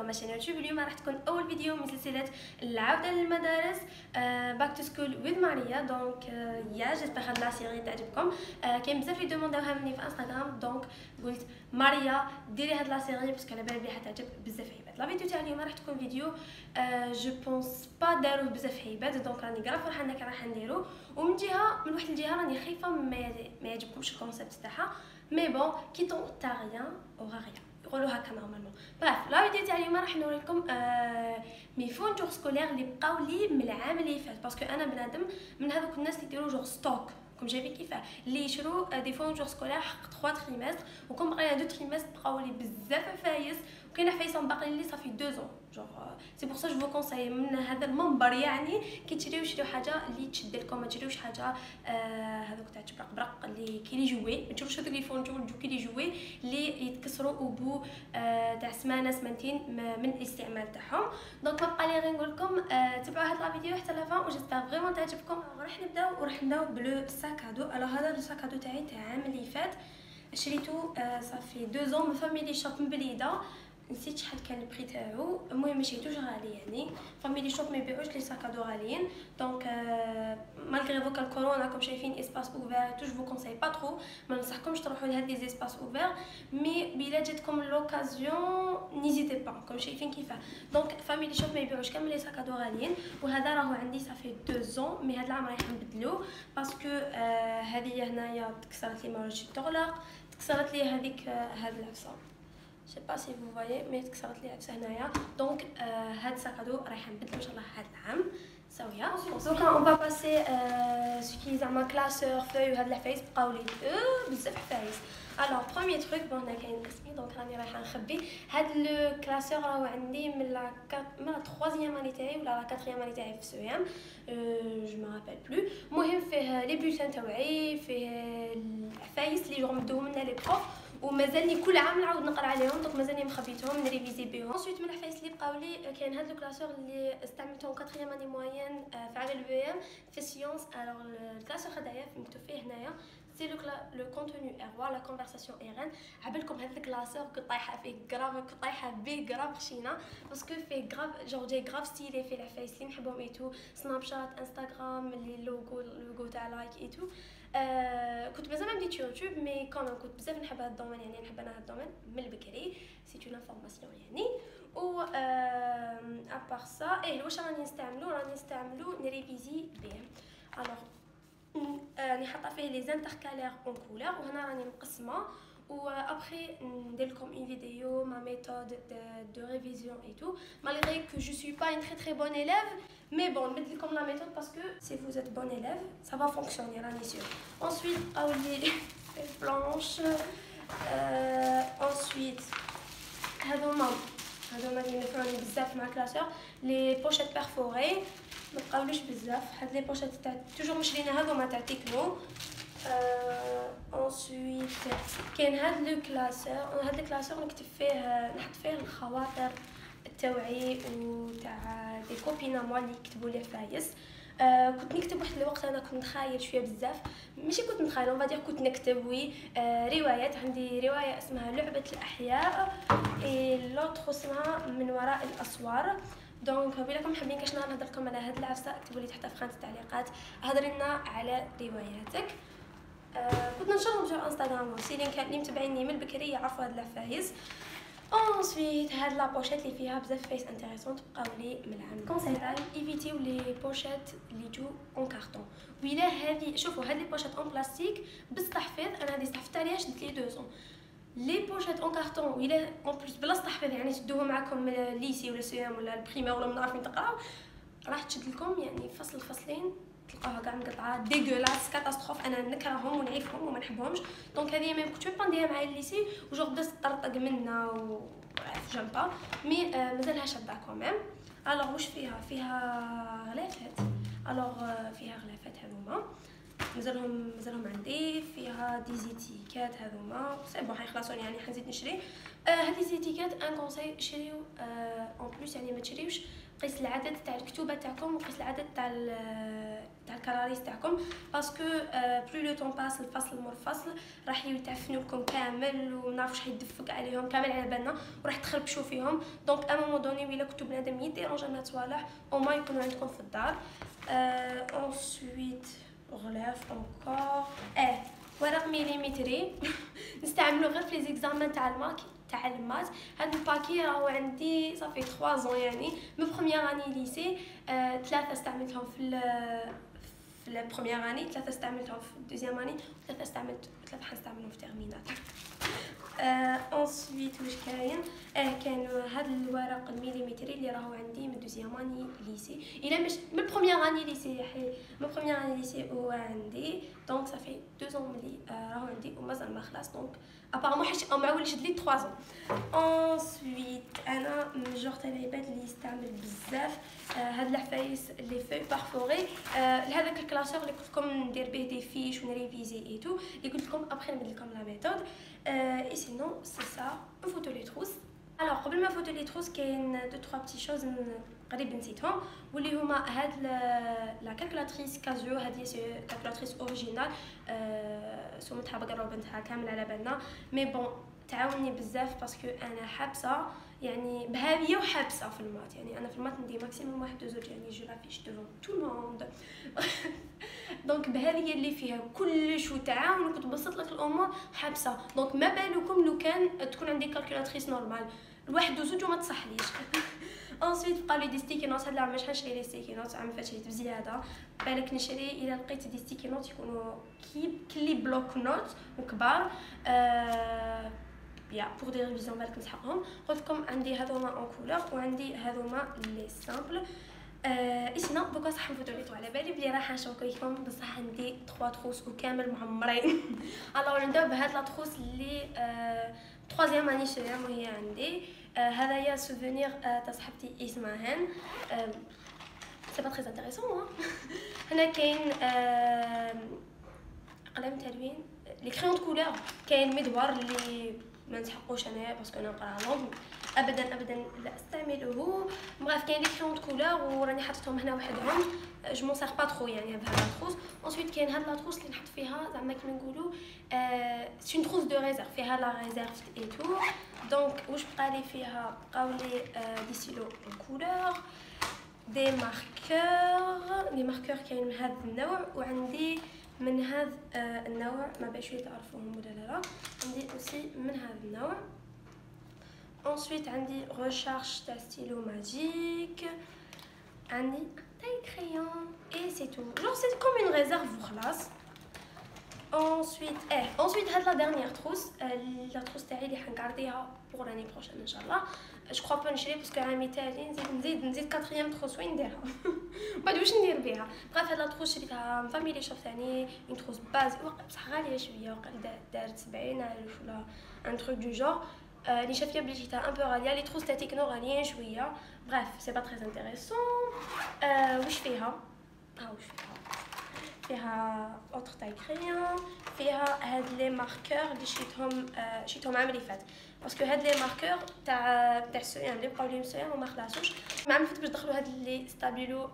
لا شين يوتيوب. اليوم راح تكون اول فيديو من سلسله العوده للمدارس باك تو سكول ويز ماريا. دونك يا جيسبر هاد لا سيري تعجبكم. كاين بزاف اللي دومونداوها مني في انستغرام، دونك قلت ماريا ديري هاد لا سيري باسكو على بالي بلي حتعجب بزاف عباد. لا فيديو تاع اليوم راح تكون فيديو جو بونس با داروه بزاف عباد، دونك راني كاع فرحانه انك راح نديرو. ومن جهه من واحد الجهه راني خايفه ما يعجبكمش الكونسيبت تاعها، مي بون كي طون تا ريان اورا ريان يقولوا هكا نورمالمون. بريف لا فيديو تاع اليوم راح نوريكم مي فون جور سكولير اللي بقاو لي من العام اللي فات، باسكو انا بنادم من هذوك الناس اللي يديروا جور ستوك كوم جايبين كيفاه اللي يشرو دي فون جور سكولير حق 3 تريمستر، وكم بقى 2 تريمستر بقاو لي بزاف عفايس، وكاين عفايسهم باقيين لي صافي 2 ans. جور سي بور سا جو فو كونساي من هذا المنبر يعني كي تشريو حاجه اللي تشد لكم، ما تشريوش حاجه هذوك تاع تبرق برق اللي كي لي جوي، ما تشروش هذوك لي فون جو كي لي جوي اللي يتكسروا وبو تاع سمانه سمانتين من الاستعمال تاعهم. دونك ما بقى لي غير نقول لكم تبعوا هاد لا فيديو حتى لافان، وجيسبر فريمون تعجبكم. راح نبداو بلو ساكادو. الو هذا لو ساكادو تاعي تاع العام اللي فات، شريتو صافي 2 ans من فاميلي شوب من بليده، نسيت شحال كان البري تاعو. المهم ماشي توش غالي يعني، فاميلي شوب ما يبيعوش لي ساكادو غاليين. دونك مالغري فوكا الكورونا راكم شايفين اسباس اوفير، توش فو كونساي با ترو، ما ننصحكمش تروحوا لهاد لي اسباس اوفير، مي بلا جاتكم لوكازيون نيزيتي با راكم شايفين كيفاه. دونك فاميلي شوب ما يبيعوش كامل لي ساكادو غاليين، وهذا راهو عندي صافي 2 ans، مي هاد العام رايح نبدلو باسكو هذه هنايا تكسرت لي، ما ولاتش تغلق، تكسرت لي هذيك هاد العفسه، je sais pas si vous voyez mais تكسرت لي عفسه هنايا. دونك هاد ساكادو رايحه نبدلو ان شاء الله هاد العام ساويه. دونك اون با باسي سكي زعما كلاسور فوي وهاد العفايس بقاو لي بزاف عفايس. الوغ بروميير تروك بون هنا كاين اسمي، دونك راني رايحه نخبي هاد لو كلاسور راهو عندي من لا 3 اني تاعي ولا لا 4 اني تاعي في سويام، جو ما رابيل بلو. المهم فيه لي بولتان تاوعي، فيه العفايس اللي جوغ مدوهم لنا لي بروف، ومازالني كل عام نعاود نقرا عليهم، دونك مازالني مخبيتهم نريفيزي بهم. انسويت من الحفايس اللي بقاو لي كاين هاد لو كلاسور اللي استعملتهم 4 اني موين في عام البي ام في سيونس. الوغ الكلاسور هذايا مكتوب فيه هنايا سي لو كونتوني ار لا كونفرساسيون ار ان. عبالكم هذا الكلاسور كنت طايحه فيه كراف، كنت طايحه بيه كراف خشينه، باسكو فيه كراف جور جاي كراف ستيلي، فيه العفايس اللي نحبهم ايتو، سناب شات، انستغرام، اللي اللوغو تاع لايك ايتو. كنت مازال ما بديت يوتيوب، مي كومون كنت بزاف نحب هذا الدومين، يعني نحب انا هذا الدومين من البكري، سي اون انفورماسيون يعني. و ابار سا واش راني نستعملو نريفيزي بيه. الوغ راني حاطه فيه لي زانتركالير اون كولور، وهنا راني مقسمه، و ابري ندير لكم اون فيديو ما ميثود دو ريفيزيون اي تو، malgré que je suis pas une très bonne élève, mais bon نبدل لكم لا ميثود باسكو si vous êtes bonne élève ça va fonctionner راني سيور. ensuite اولي بلانش، ensuite هذوما اللي نفعوني بزاف مع كلاسور، لي بوشيت بيرفوري ما بقاوليش بزاف. هاد لي بوشيت تاع توجور مشرينا هذوما تاع تيكنو. انسويت كاين هاد لو كلاسور نكتب فيه، نحط فيه الخواطر التوعي وتاع دي كوبينا موا اللي يكتبوا لي عفايس. كنت نكتب واحد الوقت، انا كنت نخايل شويه بزاف، ماشي كنت نخايل اون فادير، كنت نكتب وي روايات. عندي روايه اسمها لعبه الاحياء، اي لوطخ اسمها من وراء الاسوار. دونك بلاكم حابين كاش نهضر لكم على هاد العفسه، اكتبوا لي تحت في خانه التعليقات هضري لنا على رواياتك. كنت ننشرهم في انستغرام وسي اللي متابعيني من البكريه يعرفوا هاد العفايس. انسويت هاد لا بوشيت اللي فيها بزاف فايس انتريسونت بقاو لي من العام. كونسيل ايفيتيو لي بوشيت اللي جو اون كارطون. ويلا هذه شوفوا هاد لي بوشيت اون بلاستيك بالتحفيظ، انا هذه استحفظت عليها شدت لي 2 ans. لي بوشيت اون كارطون ويلا اون بليس بلا تحفيظ، يعني تدوها معكم من الليسي ولا السيام ولا البريمير ولا من عارفين تقراو، راح تشد لكم يعني فصلين تلقاوها كاع مقطعه ديغولاس كاتاستروف. انا نكرههم ونعيفهم وما نحبهمش. دونك هذه ما كنتش با نديرها مع الليسي وجو بدات تطرطق منا وعرف جنبها، مي مازالها شابه كوميم. الوغ واش فيها غلافات. الوغ فيها غلافات هذوما مازالهم عندي، فيها دي زيتيكات هذوما سي بون حيخلصوني يعني حنزيد نشري. هذه زيتيكات ان كونساي شريو اون بليس، يعني ما تشريوش قيس العدد تاع الكتوبه تاعكم وقيس العدد تاع الكراريس لاريس تاعكم باسكو بلو لو طون باس الفصل مور فصل راح يتعفنوا لكم كامل ومنعرفوش حيدفق عليهم كامل على بالنا وراح تخربشوا فيهم. دونك ا مومون دوني ولا كنتو بنادم يديرونجا لنا صوالح او ما يكونوا عندكم في الدار. انسويت غلاف انكور ورق مليمتري نستعملو غير في لي زيكزامان تاع المات. هاد الباكي راهو عندي صافي 3 زون يعني من بروميير اني ليسي. 3 استعملتهم في البروميير اني، 3 استعملتهم في الدوزيام اني، 3 حنستعملهم في تيرمينال. انسويت واش كاين كان هاد الورق المليمتري اللي راهو عندي من دوزيام اني ليسي الا مش من بروميير اني ليسي من بروميير اني ليسي هو عندي. دونك صافي 2 زون ملي راهو عندي ومازال ما خلاص. دونك ابارامون حيت معول شد لي 3 زون. انسويت انا من جوغ تاع العباد اللي يستعمل بزاف هاد العفايس لي في بارفوري لهذاك الكلاسور اللي قلت لكم ندير به دي فيش ونريفيزي اي تو اللي قلت لكم ابخي نبدل لكم لا ميثود. اي سينون سي سا نفوتو لي تروس. الوغ قبل ما نفوتو لي تروس كاين 2 3 بتي شوز قريب نسيتهم واللي هما هاد لا كالكولاتريس كازيو. هذه سي كالكولاتريس اوريجينال سمتها بقرا بنتها كامل على بالنا مي بون تعاوني بزاف باسكو انا حابسه يعني بهذه وحابسه في المات. يعني انا في المات ندير ماكسيموم 1 2 زوج يعني جو لافيش ديفون تو الموند. دونك بهذه اللي فيها كلش وتعاون وكتبسط لك الامور حابسه. دونك ما بالكم لو كان تكون عندي كالكولاتريس نورمال الواحد وزوج وما تصحليش. انسويت بقى لي دي ستيكي نوت. هاد العام باش نشري لي ستيكي نوت عام فات شريت بزياده بالك نشري الا لقيت دي ستيكي نوت يكونوا كلي بلوك نوت وكبار يا بور دي ريفيزيون بالك نسحقهم. قلت لكم عندي هذوما اون كولور وعندي هذوما لي سامبل. سينو دوكا صح نفوتو لي على بالي بلي راح نشوفو لكم بصح عندي 3 تروس وكامل معمرين. الوغ نبداو بهاد لا تروس اللي 3 اني شريها وهي عندي. هذايا سوفونير تاع صاحبتي اسمها هان. سي با تري انتريسون. هنا كاين قلم تلوين لي كريون دو كولور. كاين مدوار اللي ما نسحقوش انايا باسكو انا نقرا لونغ ابدا لا استعمله. بغاف كاين لي كريون دو كولور وراني حاطتهم هنا وحدهم جو مون سير با ترو يعني بهاد لا تروس. انسويت كاين هاد لا تروس اللي نحط فيها زعما كيما نقولوا سي اون تروس دو ريزيرف فيها لا ريزيرف اي تو. دونك واش بقى لي فيها بقاو لي دي ستيلو اون كولور دي ماركور. لي ماركور كاين من هذا النوع وعندي من هذا النوع ما باش تعرفوهم ولا لا. عندي اوسي من هذا النوع. ensuite عندي ريشارج تاع ستيلو ماجيك. عندي تاي كريون اي سي تو جونغ سي كوم اون ريزيرف وخلاص. ensuite هاد لا ديرنيير تروس لا تروس تاعي اللي حنقارديها بور لاني بروشين ان شاء الله. جو كخوا با نشري باسكو عامي تالي نزيد كاتريام تروس وين نديرها بعد واش ندير بها. بغاف هاد لا تروس شريتها من فاميلي شوب ثاني اون تروس باز بصح غاليه شويه دارت 70,000 ولا ان تروك دو جور. لي شافيه بلي جيتها ان بو غاليه. لي تروس تاع تكنو غاليين شويه. بغاف سي با تري انتريسون. واش فيها واش فيها اوتر تاي كريون. فيها هاد لي ماركور اللي شريتهم العام اللي فات باسكو هاد لي ماركور تاع السيام اللي بقاو لي مسيام وما خلاصوش. العام اللي فات باش دخلوا هاد اللي ستابيلو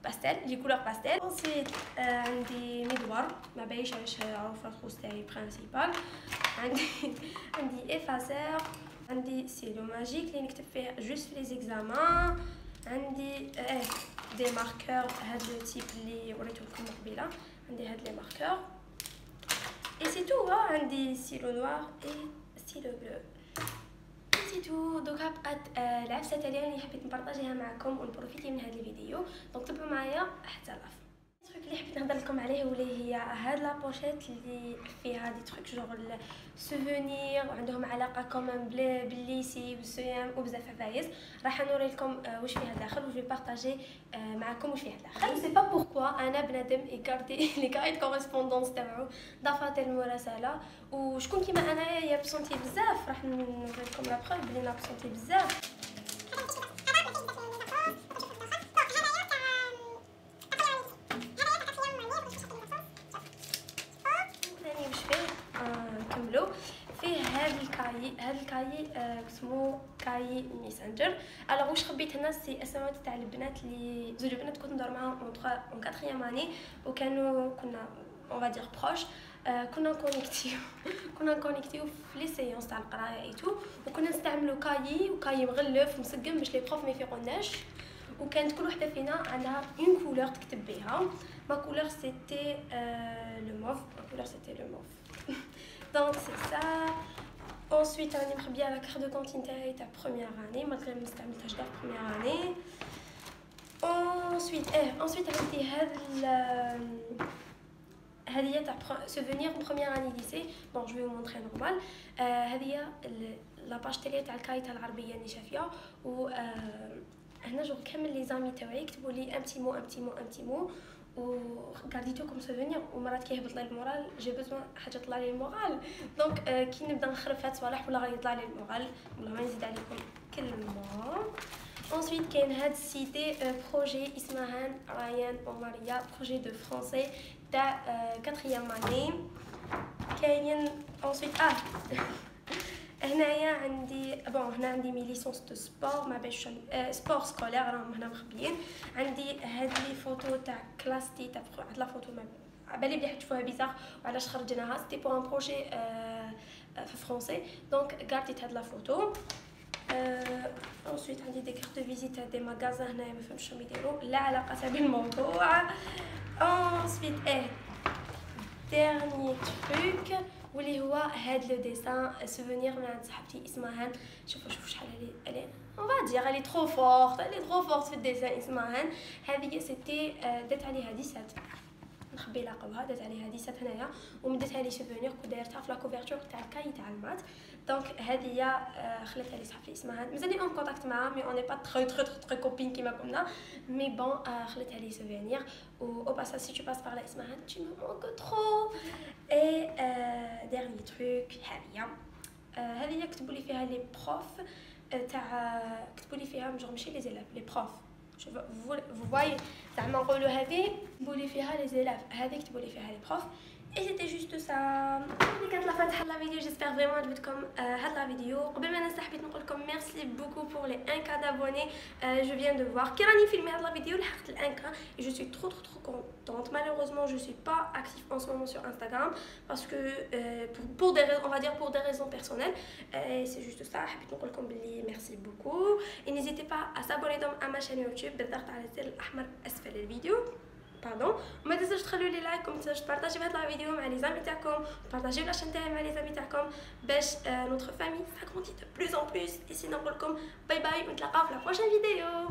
باستيل لي كولور باستيل. انسيت عندي ميدوار ما بايش علاش عارفه الخوص تاعي برينسيبال. عندي افاسور. عندي سيلو ماجيك اللي نكتب فيه جوست في لي زيكزامان. عندي دي ماركور هاد لو تيب اللي وريته لكم قبيله. عندي هاد لي ماركور اي سي تو. عندي ستيلو نوار اي ستيلو بلو سي تو. دوكا بقات العفسه تاعي اللي حبيت نبارطاجيها معكم ونبروفيتي من هاد الفيديو. دونك تبعوا معايا حتى لاف. التروك اللي حبيت نهضر لكم عليه واللي هي هاد لا بوشيت اللي فيها دي تروك جوغ سوفونير وعندهم علاقه كومون بالليسي والسيام وبزاف عفايس. راح نوري لكم واش فيها داخل وجو بارطاجي معكم واش فيها داخل. سي با بوركوا انا بنادم يكارتي لي كاريت كوريسبوندونس تاعو دفاتر المراسله وشكون كيما انايا يا بسونتي بزاف. راح نوري لكم لا بروف بلي نا بسونتي بزاف. فيه هاد كاي. هذا الكاي اسمه كاي ميسنجر. الوغ واش خبيت هنا سي اسمات تاع البنات اللي زوج بنات كنت ندور معاهم اون 4 اني وكنا اون فادير بروش. كنا كونيكتيو في لي سيونس تاع القرايه اي تو وكنا نستعملوا كاي مغلف مسقم باش لي بروف ما يفيقوناش. وكانت كل وحده فينا عندها اون كولور تكتب بها. ما كولور سيتي لو موف. دونك سي سا. ensuite راني مخبيه على كارت دو كونت نتاعي تاع بروميير اني مالغري ما استعملتهاش كاع بروميير اني. ensuite عندي هذه تاع سوفونير بروميير اني ليسي. بون جو في مونطري نورمال. هذه لا باج تاعي تاع الكاي تاع العربيه اللي شافيها. و هنا جو كامل لي زامي تاعي يكتبوا لي ان بتي مو و غاديتو كوم سوفونير. ومرات كيهبط لي المورال جي بزوان حاجه طلع لي المورال. دونك كي نبدا نخرف هاد الصوالح ولا غيطلع لي المورال والله ما نزيد عليكم كلمه. ensuite كاين هاد السيتي بروجي اسمها رايان وماريا بروجي دو فرونسي تاع 4 اني. كاين ensuite هنايا عندي هنا عندي مي ليسونس دو سبور ما باش سبور سكولير راهم هنا مخبيين. عندي هاد لي فوتو تاع كلاستي تاع واحد لا فوتو ما بالي بلي تشوفوها بيزار وعلاش خرجناها سيتي بور ان بروجي في فرونسي. دونك غارتيت هاد لا فوتو. ensuite عندي دي كارت دو فيزيت تاع دي ماغازان هنايا ما فهمتش شنو يديروا لا علاقه بالموضوع. ensuite dernier truc واللي هو هاد لو ديسان سوفونير من عند صاحبتي اسمها هان. شوفوا شحال عليه اون فادير لي ترو فورت في الديسان اسمها هان. هذه سيتي دات عليها 17 نخبي لقبها دات عليها 17 هنايا ومدتها لي سوفونير كنت دايرتها في لا كوفرتور تاع الكاي تاع المات. دونك هذه خلاتها لي صاحبتي اسمها هان. مازالني اون كونتاكت معاها مي اون با تري كوبين كيما كنا مي بون خلاتها لي سوفونير. و او باساج سي تو باس بار لا اسمها هان tu me manques trop. اي ديرني تروك هذه كتبوا لي فيها لي بروف تاع كتبوا لي فيها ماشي لي زيلاف لي بروف. فو فواي زعما نقولوا هذه كتبوا لي فيها لي زيلاف هذه كتبوا لي فيها لي بروف. et c'était juste ça. اللي كانت لافات هاد لا فيديو جيسبر فريمون عجبتكم هاد لا فيديو. قبل ما ننسى حبيت نقول لكم ميرسي بوكو بور لي 1K d'abonnés. جو فيان دو فوار كي راني فيلمي هاد لا فيديو لحقت ال 1K et je suis trop contente. Malheureusement je suis pas active en ce moment sur Instagram parce que pour des raisons on va dire pour des raisons personnelles. C'est juste ça. حبيت نقول لكم بلي ميرسي بوكو et n'hésitez pas à s'abonner à ma chaîne YouTube بالضغط على الزر الاحمر اسفل الفيديو. وما تنساوش تخلوا لي لايك وما تنساوش تبارطاجيو هاد لا فيديو مع لي زامي تاعكم بارطاجيو لاشين تاعي مع لي زامي تاعكم باش نوتر فامي ساغروندي دو بلوس ان بلوس. اي سينو نقول لكم باي باي ونتلاقاو في لا بروشين فيديو.